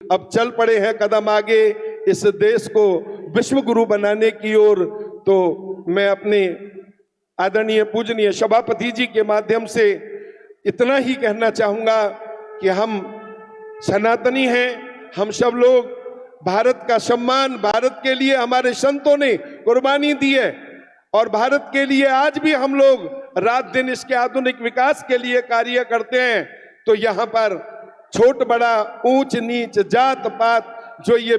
अब चल पड़े हैं कदम आगे इस देश को विश्व गुरु बनाने की ओर। तो मैं अपने आदरणीय पूजनीय सभापति जी के माध्यम से इतना ही कहना चाहूंगा कि हम सनातनी हैं, हम सब लोग भारत का सम्मान, भारत के लिए हमारे संतों ने कुर्बानी दी है और भारत के लिए आज भी हम लोग रात दिन इसके आधुनिक विकास के लिए कार्य करते हैं। तो यहाँ पर छोट बड़ा, ऊंच नीच, जात पात जो ये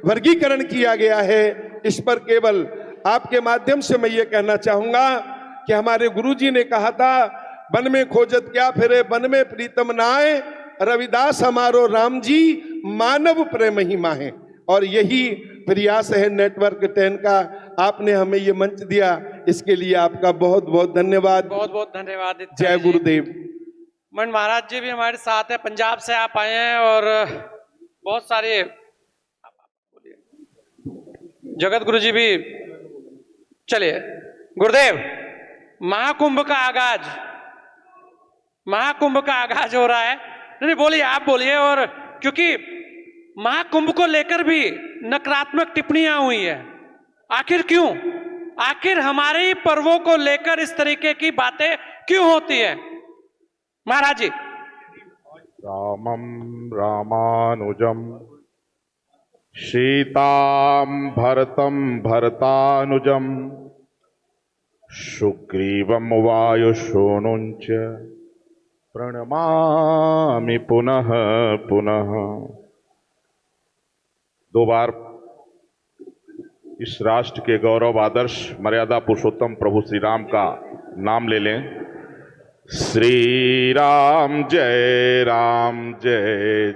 वर्गीकरण किया गया है, इस पर केवल आपके माध्यम से मैं ये कहना चाहूंगा कि हमारे गुरुजी ने कहा था, वन में खोजत क्या फिरे, वन में प्रीतम नाए, रविदास हमारो राम जी, मानव प्रेम ही माहे। और यही प्रयास है नेटवर्क 10 का। आपने हमें ये मंच दिया, इसके लिए आपका बहुत बहुत धन्यवाद। बहुत बहुत धन्यवाद। जय गुरुदेव। मन महाराज जी भी हमारे साथ है, पंजाब से आप आए हैं और बहुत सारे जगत गुरु जी भी। चलिए गुरुदेव, महाकुंभ का आगाज हो रहा है। नहीं बोलिए, आप बोलिए। और क्योंकि महाकुंभ को लेकर भी नकारात्मक टिप्पणियां हुई है, आखिर क्यों? आखिर हमारे ही पर्वों को लेकर इस तरीके की बातें क्यों होती है महाराज जी? रामं रामानुजं सीतां भरतं भरतानुजं सुग्रीवं वायुसूनुंच प्रणमामि पुनः पुनः। दो बार इस राष्ट्र के गौरव आदर्श मर्यादा पुरुषोत्तम प्रभु श्री राम का नाम ले लें। श्री राम जय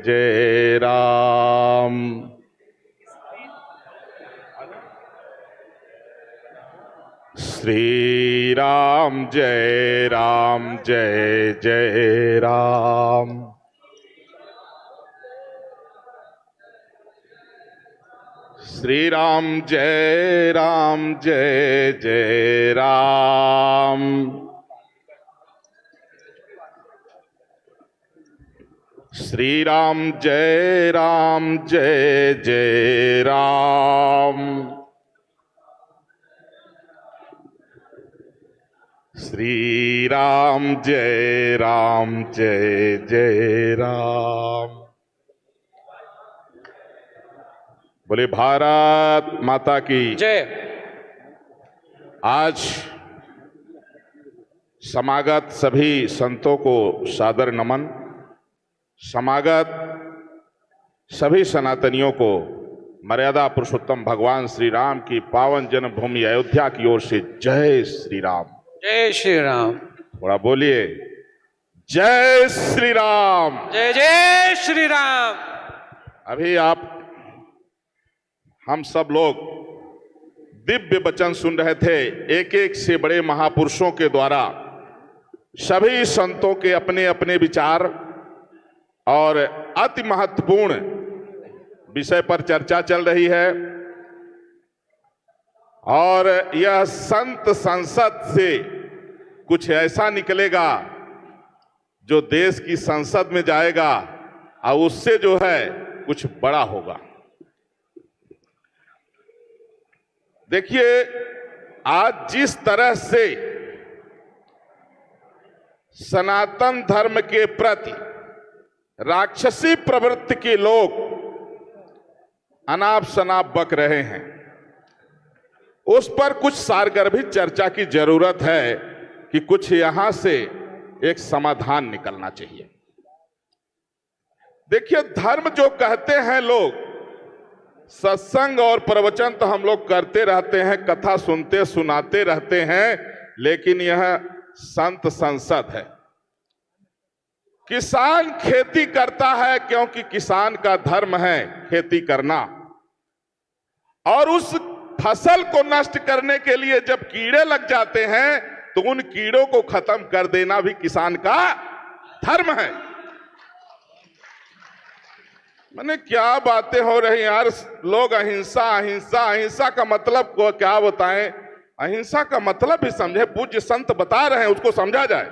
जय राम। श्री राम जय जय राम। श्री राम जय जय राम। श्री राम जय जय राम। श्री राम जय जय राम। बोले भारत माता की जय। आज समागत सभी संतों को सादर नमन। समागत सभी सनातनियों को मर्यादा पुरुषोत्तम भगवान श्री राम की पावन जन्मभूमि अयोध्या की ओर से जय श्री राम। जय श्री राम। थोड़ा बोलिए, जय श्री राम। जय जय श्री राम। अभी हम सब लोग दिव्य वचन सुन रहे थे, एक एक से बड़े महापुरुषों के द्वारा सभी संतों के अपने अपने विचार और अति महत्वपूर्ण विषय पर चर्चा चल रही है। और यह संत संसद से कुछ ऐसा निकलेगा जो देश की संसद में जाएगा और उससे जो है कुछ बड़ा होगा। देखिए, आज जिस तरह से सनातन धर्म के प्रति राक्षसी प्रवृत्ति के लोग अनाप शनाप बक रहे हैं, उस पर कुछ सारगर्भित चर्चा की जरूरत है कि कुछ यहां से एक समाधान निकलना चाहिए। देखिए, धर्म जो कहते हैं लोग, सत्संग और प्रवचन तो हम लोग करते रहते हैं, कथा सुनते सुनाते रहते हैं, लेकिन यह संत संसद है। किसान खेती करता है क्योंकि किसान का धर्म है खेती करना, और उस फसल को नष्ट करने के लिए जब कीड़े लग जाते हैं तो उन कीड़ों को खत्म कर देना भी किसान का धर्म है। मैंने क्या बातें हो रही यार, लोग अहिंसा अहिंसा अहिंसा का मतलब को क्या बताएं? अहिंसा का मतलब भी समझे, पूज्य संत बता रहे हैं, उसको समझा जाए।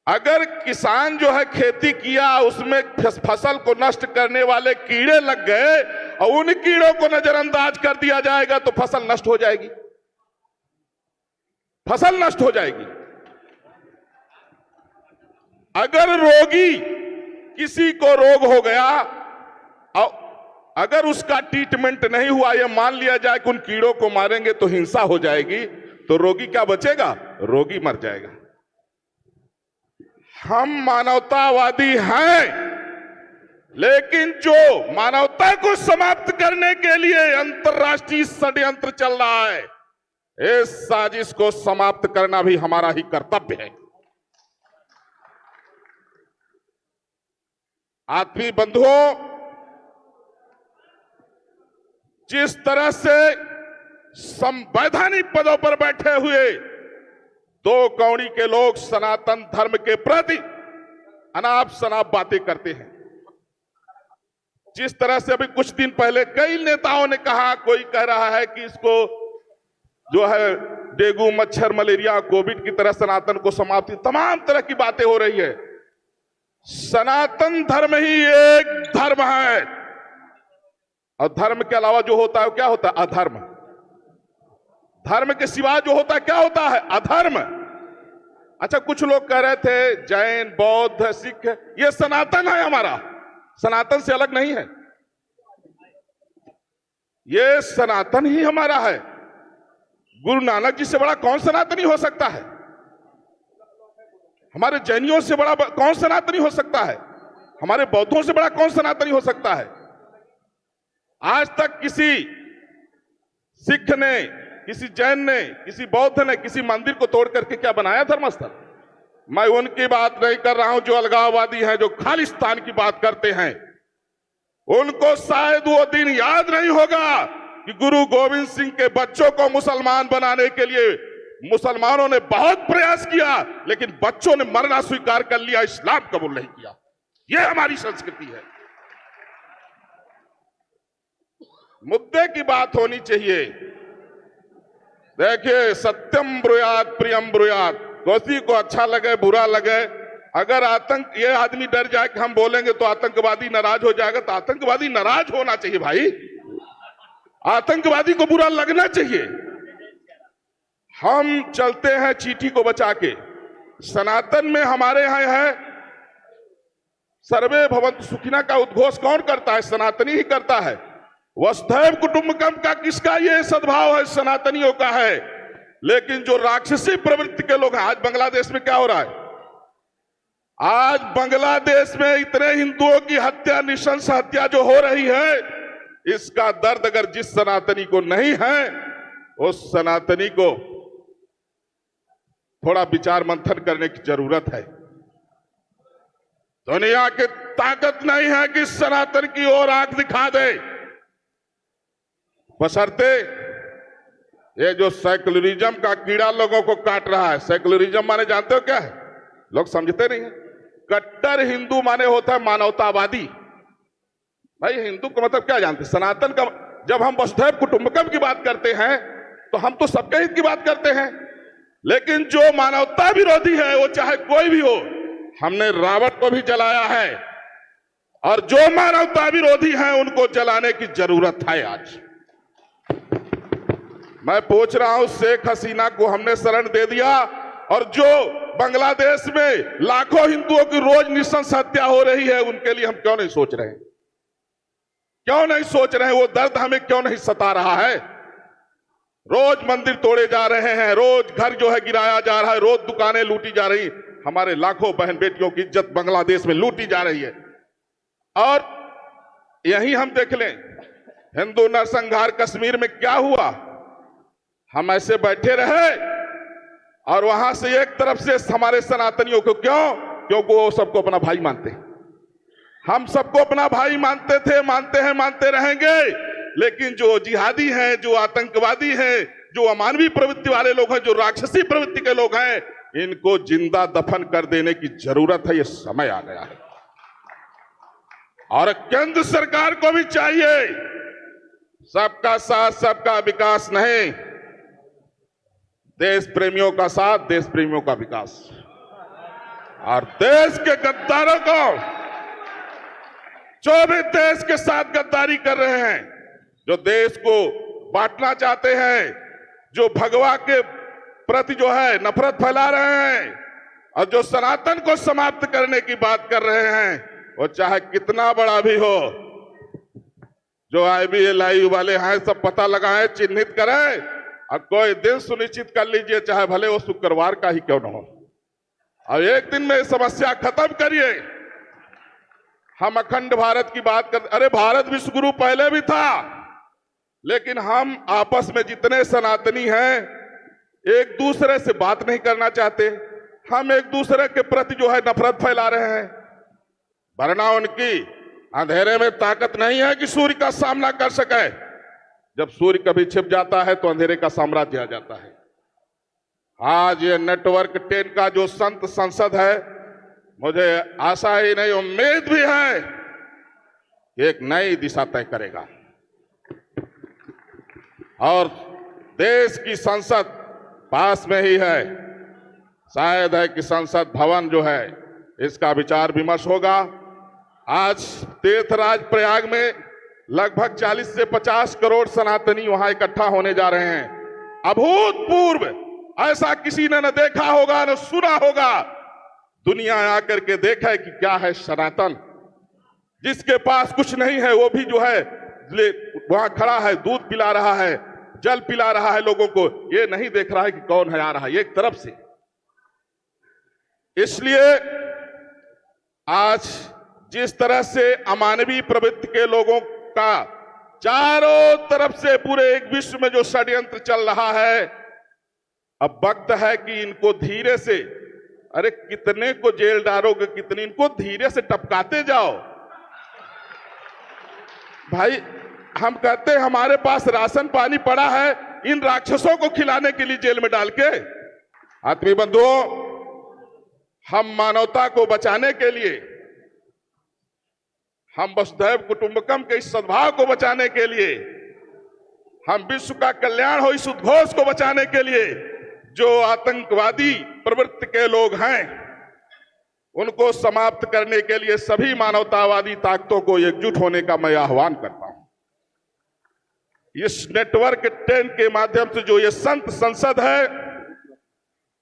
अगर किसान जो है खेती किया, उसमें फसल को नष्ट करने वाले कीड़े लग गए और उन कीड़ों को नजरअंदाज कर दिया जाएगा तो फसल नष्ट हो जाएगी, फसल नष्ट हो जाएगी। अगर रोगी किसी को रोग हो गया और अगर उसका ट्रीटमेंट नहीं हुआ, यह मान लिया जाए कि उन कीड़ों को मारेंगे तो हिंसा हो जाएगी, तो रोगी क्या बचेगा? रोगी मर जाएगा। हम मानवतावादी हैं, लेकिन जो मानवता को समाप्त करने के लिए अंतर्राष्ट्रीय षड्यंत्र चल रहा है, इस साजिश को समाप्त करना भी हमारा ही कर्तव्य है। आत्मीय बंधुओं, जिस तरह से संवैधानिक पदों पर बैठे हुए दो कौड़ी के लोग सनातन धर्म के प्रति अनाप शनाप बातें करते हैं, जिस तरह से अभी कुछ दिन पहले कई नेताओं ने कहा, कोई कह रहा है कि इसको जो है डेंगू, मच्छर, मलेरिया, कोविड की तरह सनातन को समाप्ति, तमाम तरह की बातें हो रही है। सनातन धर्म ही एक धर्म है और धर्म के अलावा जो होता है क्या होता है? अधर्म। धर्म के सिवा जो होता है क्या होता है? अधर्म। अच्छा, कुछ लोग कह रहे थे जैन, बौद्ध, सिख, ये सनातन है हमारा, सनातन से अलग नहीं है, ये सनातन ही हमारा है। गुरु नानक जी से बड़ा कौन सनातनी हो सकता है? हमारे जैनियों से बड़ा कौन सनातनी हो सकता है? हमारे बौद्धों से बड़ा कौन सनातनी हो सकता है? आज तक किसी सिख ने, किसी जैन ने, किसी बौद्ध ने किसी मंदिर को तोड़ करके क्या बनाया धर्मस्थल? मैं उनकी बात नहीं कर रहा हूं जो अलगाववादी हैं, जो खालिस्तान की बात करते हैं। उनको शायद वो दिन याद नहीं होगा कि गुरु गोविंद सिंह के बच्चों को मुसलमान बनाने के लिए मुसलमानों ने बहुत प्रयास किया, लेकिन बच्चों ने मरना स्वीकार कर लिया, इस्लाम कबूल नहीं किया। यह हमारी संस्कृति है। मुद्दे की बात होनी चाहिए। देखिए, सत्यम ब्रूयात प्रियम ब्रूयात, किसी को अच्छा लगे बुरा लगे, अगर ये आदमी डर जाए कि हम बोलेंगे तो आतंकवादी नाराज हो जाएगा, तो आतंकवादी नाराज होना चाहिए भाई, आतंकवादी को बुरा लगना चाहिए। हम चलते हैं चींटी को बचा के। सनातन में हमारे यहां है सर्वे भवन्तु सुखिनः का उद्घोष कौन करता है? सनातनी ही करता है। वसुधैव कुटुंबकम का किसका ये सद्भाव है? सनातनियों का है। लेकिन जो राक्षसी प्रवृत्ति के लोग हैं, आज बांग्लादेश में क्या हो रहा है? आज बांग्लादेश में इतने हिंदुओं की हत्या, नृशंस हत्या जो हो रही है, इसका दर्द अगर जिस सनातनी को नहीं है, उस सनातनी को थोड़ा विचार मंथन करने की जरूरत है। दुनिया की ताकत नहीं है कि सनातन की ओर आंख दिखा दे, बशर्ते ये जो सेकुलरिज्म का कीड़ा लोगों को काट रहा है। सेकुलरिज्म माने जानते हो क्या है? लोग समझते नहीं है। कट्टर हिंदू माने होता है मानवतावादी। भाई, हिंदू का मतलब क्या जानते? सनातन का। जब हम वसुधैव कुटुंबकम की बात करते हैं तो हम तो सबके हित की बात करते हैं, लेकिन जो मानवता विरोधी है, वो चाहे कोई भी हो, हमने रावण को भी जलाया है, और जो मानवता विरोधी हैं उनको जलाने की जरूरत है। आज मैं पूछ रहा हूं, शेख हसीना को हमने शरण दे दिया, और जो बांग्लादेश में लाखों हिंदुओं की रोज नृशंस हत्या हो रही है, उनके लिए हम क्यों नहीं सोच रहे हैं? क्यों नहीं सोच रहे हैं? वो दर्द हमें क्यों नहीं सता रहा है? रोज मंदिर तोड़े जा रहे हैं, रोज घर जो है गिराया जा रहा है, रोज दुकानें लूटी जा रही, हमारे लाखों बहन बेटियों की इज्जत बांग्लादेश में लूटी जा रही है। और यही हम देख लें, हिंदू नरसंहार कश्मीर में क्या हुआ? हम ऐसे बैठे रहे और वहां से एक तरफ से हमारे सनातनियों को, क्योंकि वो सबको अपना भाई मानते हैं। हम सबको अपना भाई मानते थे, मानते हैं, मानते रहेंगे। लेकिन जो जिहादी हैं, जो आतंकवादी हैं, जो अमानवीय प्रवृत्ति वाले लोग हैं, जो राक्षसी प्रवृत्ति के लोग हैं, इनको जिंदा दफन कर देने की जरूरत है। ये समय आ गया है। और केंद्र सरकार को भी चाहिए, सबका साथ सबका विकास नहीं, देश प्रेमियों का साथ, देश प्रेमियों का विकास। और देश के गद्दारों को, जो भी देश के साथ गद्दारी कर रहे हैं, जो देश को बांटना चाहते हैं, जो भगवा के प्रति जो है नफरत फैला रहे हैं और जो सनातन को समाप्त करने की बात कर रहे हैं, वो चाहे कितना बड़ा भी हो, जो IBLI वाले हैं सब पता लगाएं, चिन्हित करें और कोई दिन सुनिश्चित कर लीजिए, चाहे भले वो शुक्रवार का ही क्यों न हो, और एक दिन में समस्या खत्म करिए। हम अखंड भारत की बात कर, अरे भारत विश्व गुरु पहले भी था, लेकिन हम आपस में जितने सनातनी हैं एक दूसरे से बात नहीं करना चाहते, हम एक दूसरे के प्रति जो है नफरत फैला रहे हैं, वरना उनकी अंधेरे में ताकत नहीं है कि सूर्य का सामना कर सके। जब सूर्य कभी छिप जाता है तो अंधेरे का साम्राज्य आ जाता है। आज ये नेटवर्क 10 का जो संत संसद है, मुझे आशा ही नहीं उम्मीद भी है कि एक नई दिशा तय करेगा और देश की संसद पास में ही है। शायद है कि संसद भवन जो है इसका विचार विमर्श होगा। आज तीर्थराज प्रयाग में लगभग 40 से 50 करोड़ सनातनी वहां इकट्ठा होने जा रहे हैं। अभूतपूर्व, ऐसा किसी ने न देखा होगा न सुना होगा। दुनिया आकर के देखा है कि क्या है सनातन। जिसके पास कुछ नहीं है वो भी जो है वहां खड़ा है, दूध पिला रहा है, जल पिला रहा है लोगों को, ये नहीं देख रहा है कि कौन है आ रहा है एक तरफ से। इसलिए आज जिस तरह से अमानवीय प्रवृत्ति के लोगों का चारों तरफ से पूरे एक विश्व में जो षड्यंत्र चल रहा है, अब वक्त है कि इनको धीरे से, अरे कितने को जेल डालोगे, कितने, इनको धीरे से टपकाते जाओ भाई। हम कहते हैं हमारे पास राशन पानी पड़ा है, इन राक्षसों को खिलाने के लिए जेल में डाल के। आत्मीय बंधुओं, हम मानवता को बचाने के लिए, हम वसुधैव कुटुंबकम के इस सद्भाव को बचाने के लिए, हम विश्व का कल्याण हो इस उद्घोष को बचाने के लिए, जो आतंकवादी प्रवृत्ति के लोग हैं उनको समाप्त करने के लिए सभी मानवतावादी ताकतों को एकजुट होने का मैं आह्वान करता हूं। इस नेटवर्क 10 के माध्यम से जो ये संत संसद है,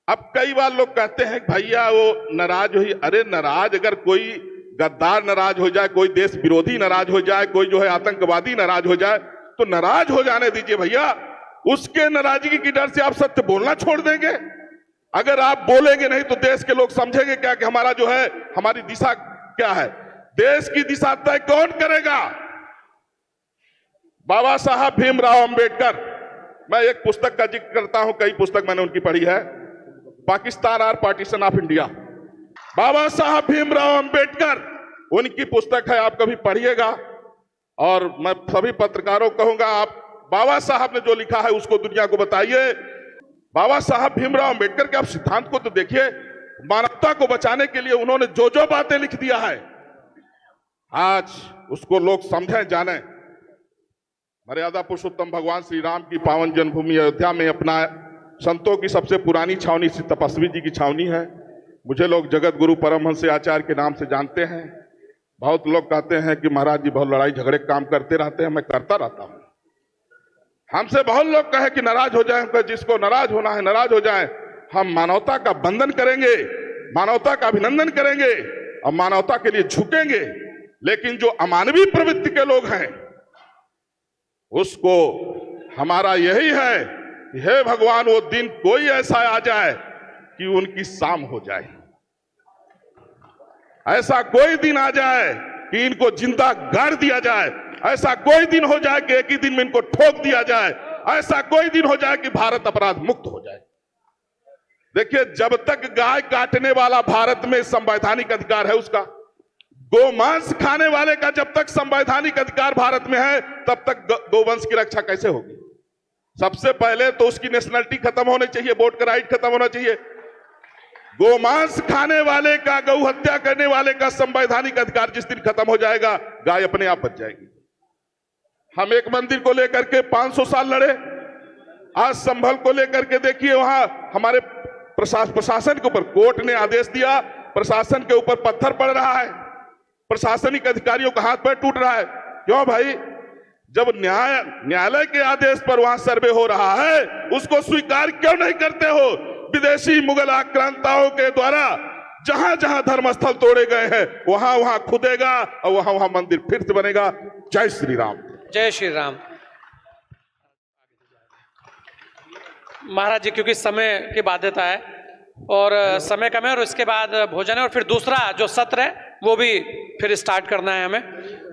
अब कई बार लोग कहते हैं भैया वो नाराज हुई। अरे नाराज, अगर कोई गद्दार नाराज हो जाए, कोई देश विरोधी नाराज हो जाए, कोई जो है आतंकवादी नाराज हो जाए, तो नाराज हो जाने दीजिए भैया। उसके नाराजगी की डर से आप सत्य बोलना छोड़ देंगे? अगर आप बोलेंगे नहीं तो देश के लोग समझेंगे क्या कि हमारा जो है, हमारी दिशा क्या है? देश की दिशा तय कौन करेगा? बाबा साहब भीमराव अंबेडकर, मैं एक पुस्तक का जिक्र करता हूं, कई पुस्तक मैंने उनकी पढ़ी है, पाकिस्तान और पार्टीशन ऑफ इंडिया। बाबा साहब भीमराव अंबेडकर, उनकी पुस्तक है, आप कभी पढ़िएगा। और मैं सभी पत्रकारों को कहूंगा, आप बाबा साहब ने जो लिखा है उसको दुनिया को बताइए। बाबा साहब भीमराव अंबेडकर के आप सिद्धांत को तो देखिए। मानवता को बचाने के लिए उन्होंने जो जो बातें लिख दिया है, आज उसको लोग समझें, जाने। मर्यादा पुरुषोत्तम भगवान श्री राम की पावन जन्मभूमि अयोध्या में अपना संतों की सबसे पुरानी छावनी श्री तपस्वी जी की छावनी है। मुझे लोग जगत गुरु परमहंस आचार्य के नाम से जानते हैं। बहुत लोग कहते हैं कि महाराज जी बहुत लड़ाई झगड़े काम करते रहते हैं, मैं करता रहता हूं। हमसे बहुत लोग कहे कि नाराज हो जाए, जिसको नाराज होना है नाराज हो जाए। हम मानवता का बंधन करेंगे, मानवता का अभिनंदन करेंगे और मानवता के लिए झुकेंगे। लेकिन जो अमानवीय प्रवृत्ति के लोग हैं, उसको हमारा यही है कि हे भगवान, वो दिन कोई ऐसा आ जाए कि उनकी शाम हो जाए। ऐसा कोई दिन आ जाए कि इनको जिंदा गाड़ दिया जाए। ऐसा कोई दिन हो जाए कि एक ही दिन में इनको ठोक दिया जाए। ऐसा कोई दिन हो जाए कि भारत अपराध मुक्त हो जाए। देखिए, जब तक गाय काटने वाला भारत में संवैधानिक अधिकार है उसका, गोमांस खाने वाले का जब तक संवैधानिक अधिकार भारत में है, तब तक गोवंश की रक्षा कैसे होगी? सबसे पहले तो उसकी नेशनलिटी खत्म होनी चाहिए, वोट का राइट खत्म होना चाहिए। गोमांस खाने वाले का, गौ हत्या करने वाले का संवैधानिक अधिकार जिस दिन खत्म हो जाएगा, गाय अपने आप बच जाएगी। हम एक मंदिर को लेकर के 500 साल लड़े। आज संभल को लेकर के देखिए, वहां हमारे प्रशासन के ऊपर कोर्ट ने आदेश दिया प्रशासन के ऊपर पत्थर पड़ रहा है, प्रशासनिक अधिकारियों का हाथ पैर टूट रहा है। क्यों भाई? जब न्यायालय के आदेश पर वहां सर्वे हो रहा है, उसको स्वीकार क्यों नहीं करते हो? विदेशी मुगल आक्रांताओं के द्वारा जहां जहां धर्मस्थल तोड़े गए हैं, वहां वहां खुदेगा और वहां वहां मंदिर फिर से बनेगा। जय श्री राम। जय श्री राम। महाराज जी, क्योंकि समय की बाध्यता है और समय कम है और इसके बाद भोजन है और फिर दूसरा जो सत्र है वो भी फिर स्टार्ट करना है हमें,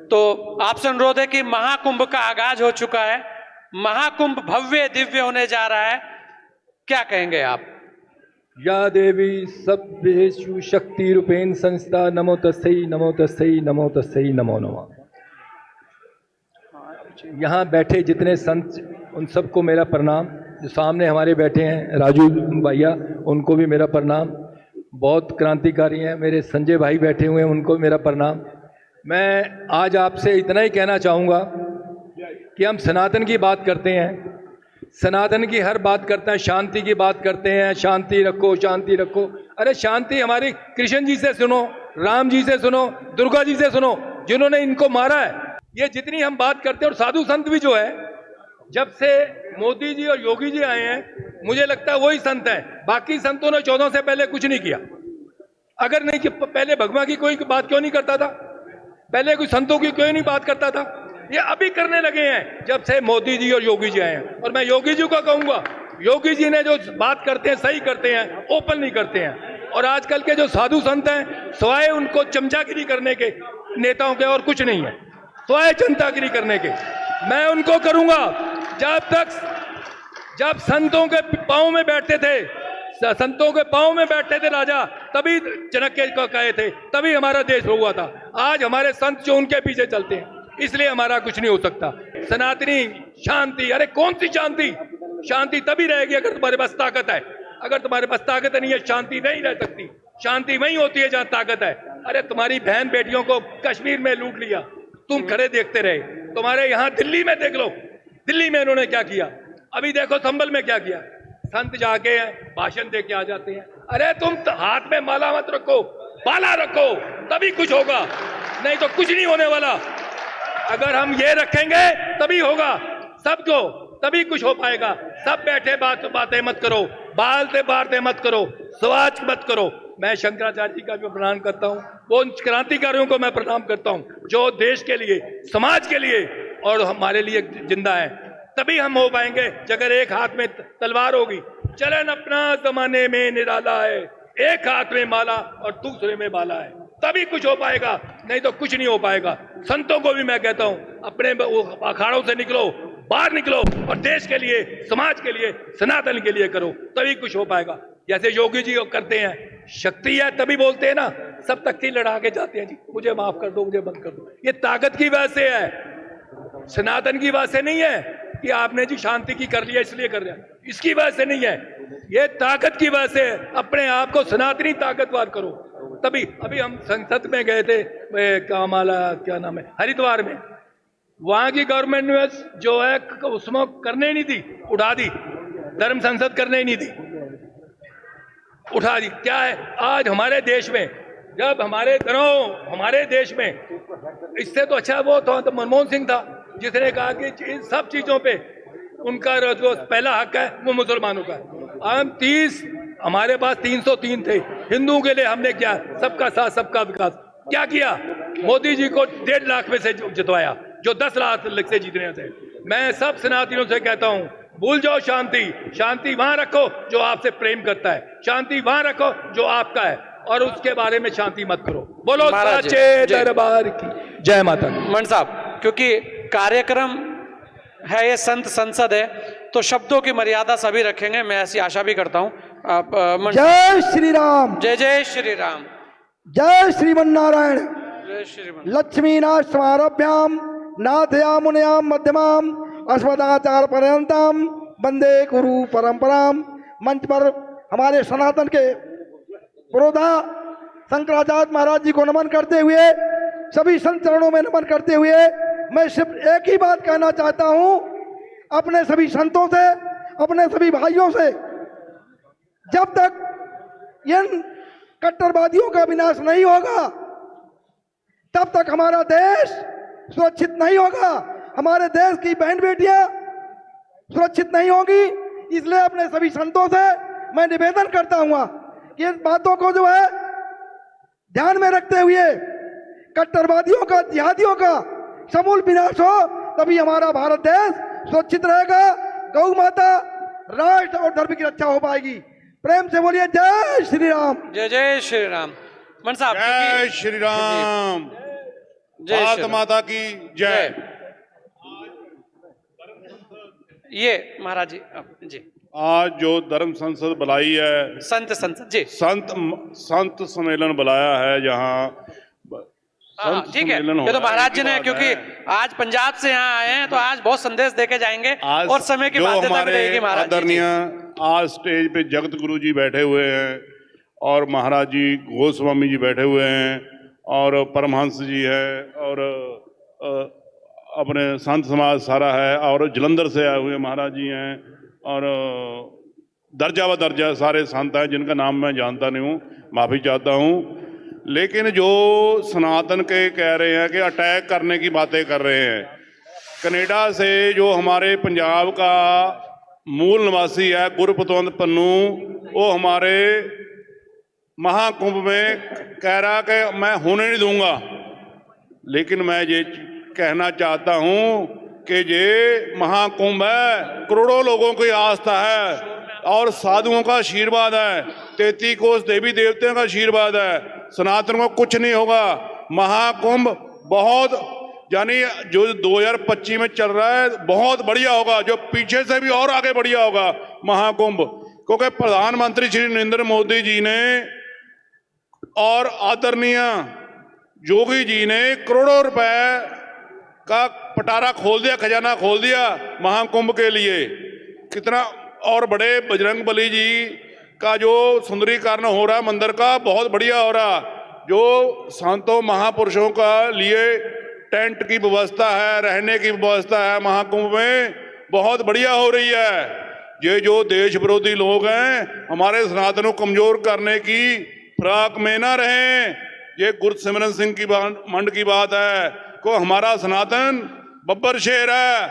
तो आपसे अनुरोध है कि महाकुंभ का आगाज हो चुका है, महाकुंभ भव्य दिव्य होने जा रहा है, क्या कहेंगे आप? या देवी सर्वेषु शक्ति रूपेण संस्था नमो तस्यै नमो तस्यै नमो तस्यै नमो नमः। यहाँ बैठे जितने संत उन सबको मेरा प्रणाम। जो सामने हमारे बैठे हैं राजू भैया, उनको भी मेरा प्रणाम। बहुत क्रांतिकारी हैं मेरे संजय भाई बैठे हुए हैं, उनको भी मेरा प्रणाम। मैं आज आपसे इतना ही कहना चाहूँगा कि हम सनातन की बात करते हैं, सनातन की हर बात करते हैं, शांति की बात करते हैं, शांति रखो शांति रखो। अरे शांति हमारी कृष्ण जी से सुनो, राम जी से सुनो, दुर्गा जी से सुनो, जिन्होंने इनको मारा है। ये जितनी हम बात करते हैं, और साधु संत भी जो है, जब से मोदी जी और योगी जी आए हैं, मुझे लगता है वही संत हैं। बाकी संतों ने 14 से पहले कुछ नहीं किया। अगर नहीं कि पहले भगवान की कोई बात क्यों नहीं करता था? पहले कोई संतों की क्यों नहीं बात करता था? ये अभी करने लगे हैं जब से मोदी जी और योगी जी आए हैं। और मैं योगी जी को कहूंगा, योगी जी ने जो बात करते हैं सही करते हैं, ओपन नहीं करते हैं। और आजकल के जो साधु संत हैं, सिवाय उनको चमचागिरी करने के नेताओं के और कुछ नहीं है, सिवाय चमचागिरी करने के। मैं उनको करूंगा जब संतों के पांव में बैठते थे, संतों के पांव में बैठते थे राजा, तभी चाणक्य को कहे थे, तभी हमारा देश हुआ था। आज हमारे संत जो उनके पीछे चलते हैं, इसलिए हमारा कुछ नहीं हो सकता। सनातनी शांति, अरे कौन सी शांति? शांति तभी रहेगी अगर तुम्हारे पास ताकत है। अगर तुम्हारे पास ताकत नहीं है, शांति नहीं रह सकती। शांति वही होती है जहां ताकत है। अरे तुम्हारी बहन बेटियों को कश्मीर में लूट लिया, तुम खड़े देखते रहे। तुम्हारे यहाँ दिल्ली में देख लो, दिल्ली में इन्होंने क्या किया। अभी देखो संभल में क्या किया। संत जाके भाषण दे के आ जाते हैं। अरे तुम हाथ में माला मत रखो, बाला रखो, तभी कुछ होगा, नहीं तो कुछ नहीं होने वाला। अगर हम ये रखेंगे तभी होगा सबको, तभी कुछ हो पाएगा। सब बैठे बातें मत करो, बालते बारते मत करो, स्वाच मत करो। मैं शंकराचार्य जी का भी प्रणाम करता हूँ, वो क्रांतिकारियों को मैं प्रणाम करता हूँ जो देश के लिए, समाज के लिए और हमारे लिए जिंदा है। तभी हम हो पाएंगे। अगर एक हाथ में तलवार होगी, चलन अपना जमाने में निराला है, एक हाथ में माला और दूसरे में बाला है, तभी कुछ हो पाएगा, नहीं तो कुछ नहीं हो पाएगा। संतों को भी मैं कहता हूं, अपने अखाड़ों से निकलो, बाहर निकलो और देश के लिए, समाज के लिए, सनातन के लिए करो, तभी कुछ हो पाएगा। जैसे योगी जी करते हैं, शक्ति है तभी बोलते हैं ना, सब तख्ती लड़ा के जाते हैं जी, मुझे माफ कर दो, मुझे बंद कर दो। ये ताकत की वजह से है, सनातन की वजह से नहीं है कि आपने जी शांति की कर लिया इसलिए कर रहे हैं, इसकी वजह से नहीं है, ये ताकत की वजह से। अपने आप को सनातनी ताकतवर करो, तभी। अभी हम संसद में गए थे, क्या नाम है, हरिद्वार में। वहां की गवर्नमेंट ने जो है उसमें करने ही नहीं दी, उठा दी, धर्म संसद करने ही नहीं दी, उठा दी। क्या है आज हमारे देश में, जब हमारे देश में, इससे तो अच्छा वो तो मनमोहन सिंह था जिसने कहा कि इन सब चीजों पे उनका जो पहला हक है वो मुसलमानों का है। हम 30, हमारे पास 303 थे, हिंदुओं के लिए हमने क्या, सबका साथ सबका विकास क्या किया। मोदी जी को 1.5 लाख में से जितवाया, जो 10 लाख से जीतने थे। मैं सब सनातनियों से कहता हूं, भूल जाओ शांति, शांति वहां रखो जो आपसे प्रेम करता है, शांति वहां रखो जो आपका है, और उसके बारे में शांति मत करो। बोलो सच्चे दरबार की जय माता दी। मन साहब, क्योंकि कार्यक्रम है, ये संत संसद है, तो शब्दों की मर्यादा सभी रखेंगे, मैं ऐसी आशा भी करता हूँ। आप जय श्री राम, जय जय श्री राम, जय श्रीमन्नारायण। जय श्रीमन। लक्ष्मीनाथ समारभ्याम नाथया मुनयाम मध्यमाम अस्मदाचार पर्यंतम वंदे गुरु परंपराम। मंच पर हमारे सनातन के पुरोधा शंकराचार्य महाराज जी को नमन करते हुए, सभी संत चरणों में नमन करते हुए, मैं सिर्फ एक ही बात कहना चाहता हूं अपने सभी संतों से, अपने सभी भाइयों से, जब तक इन कट्टरवादियों का विनाश नहीं होगा, तब तक हमारा देश सुरक्षित नहीं होगा, हमारे देश की बहन बेटियां सुरक्षित नहीं होगी। इसलिए अपने सभी संतों से मैं निवेदन करता हूं कि इन बातों को जो है ध्यान में रखते हुए कट्टरवादियों का, जिहादियों का समूल विनाश हो, तभी हमारा भारत देश सुरक्षित रहेगा, गौ माता, राष्ट्र और धर्म की रक्षा हो पाएगी। प्रेम से बोलिए जय श्री राम। जय जय श्री राम। मन साहब, जय श्री राम। जय श्री भारत राम। माता की जय। ये महाराज जी, जी आज जो धर्म संसद बुलाई है, संत संसद जी, संत सम्मेलन बुलाया है, जहाँ हाँ ठीक है। ये तो महाराज जी ने, क्योंकि आज पंजाब से यहाँ आए हैं तो आज बहुत संदेश देके जाएंगे और समय की बाध्यता भी रहेगी। महाराज जी, आदरणीय आज स्टेज पे जगत गुरु जी बैठे हुए हैं और महाराज जी गोस्वामी जी बैठे हुए हैं और परमहंस जी है और अपने संत समाज सारा है और जलंधर से आए हुए महाराज जी हैं और दर्जा व दर्जा सारे संत हैं जिनका नाम मैं जानता नहीं हूँ, माफ़ी चाहता हूँ। लेकिन जो सनातन के कह रहे हैं कि अटैक करने की बातें कर रहे हैं, कनाडा से जो हमारे पंजाब का मूल निवासी है गुरपतवंत पन्नू, वो हमारे महाकुंभ में कह रहा कि मैं होने नहीं दूंगा। लेकिन मैं ये कहना चाहता हूँ कि ये महाकुंभ है, करोड़ों लोगों की आस्था है और साधुओं का आशीर्वाद है, 33 कोस देवी देवताओं का आशीर्वाद है। सनातन को कुछ नहीं होगा। महाकुंभ बहुत, यानी जो 2025 में चल रहा है बहुत बढ़िया होगा, जो पीछे से भी और आगे बढ़िया होगा महाकुंभ, क्योंकि प्रधानमंत्री श्री नरेंद्र मोदी जी ने और आदरणीय योगी जी ने करोड़ों रुपए का पटारा खोल दिया, खजाना खोल दिया महाकुंभ के लिए। कितना और बड़े बजरंग बली जी का जो सुंदरीकरण हो रहा है मंदिर का, बहुत बढ़िया हो रहा। जो संतों महापुरुषों का लिए टेंट की व्यवस्था है, रहने की व्यवस्था है महाकुंभ में, बहुत बढ़िया हो रही है। ये जो देश विरोधी लोग हैं हमारे सनातन को कमजोर करने की फिराक में ना रहें। ये गुरसिमरन सिंह की मंड की बात है को हमारा सनातन बब्बर शेर है।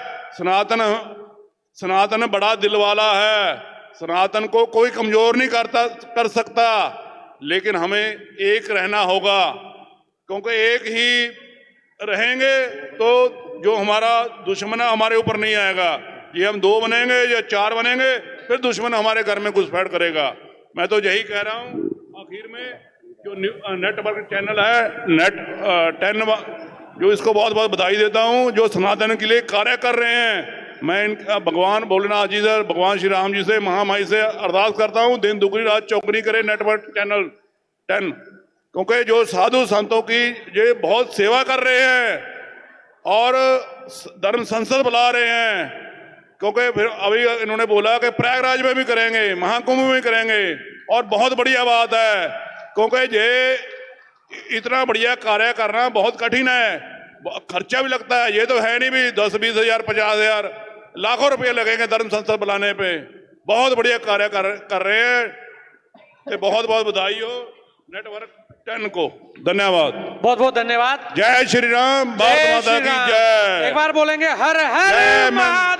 सनातन बड़ा दिल वाला है, सनातन को कोई कमजोर नहीं कर सकता। लेकिन हमें एक रहना होगा, क्योंकि एक ही रहेंगे तो जो हमारा दुश्मन है हमारे ऊपर नहीं आएगा। ये हम 2 बनेंगे या 4 बनेंगे फिर दुश्मन हमारे घर में घुसपैठ करेगा। मैं तो यही कह रहा हूँ। आखिर में जो नेटवर्क चैनल है नेट 10, जो इसको बहुत बहुत बधाई देता हूँ, जो सनातन के लिए कार्य कर रहे हैं। मैं इनका भगवान भोलेनाथ जी से, भगवान श्री राम जी से, महामाई से अरदास करता हूँ दिन दुगनी रात चौगनी करे नेटवर्क चैनल 10, क्योंकि जो साधु संतों की ये बहुत सेवा कर रहे हैं और धर्म संसद बुला रहे हैं। क्योंकि फिर अभी इन्होंने बोला कि प्रयागराज में भी करेंगे, महाकुंभ में भी करेंगे और बहुत बढ़िया बात है, क्योंकि ये इतना बढ़िया कार्य करना बहुत कठिन है, खर्चा भी लगता है। ये तो है नहीं भी 10-20 हजार 50 हजार लाखों रुपए लगेंगे धर्म संसद बुलाने पे। बहुत बढ़िया कार्य कर रहे हैं। बहुत बहुत बधाई हो नेटवर्क 10 को। धन्यवाद, बहुत बहुत धन्यवाद। जय श्री राम, भारत माता की जय। एक बार बोलेंगे हर हर महादेव।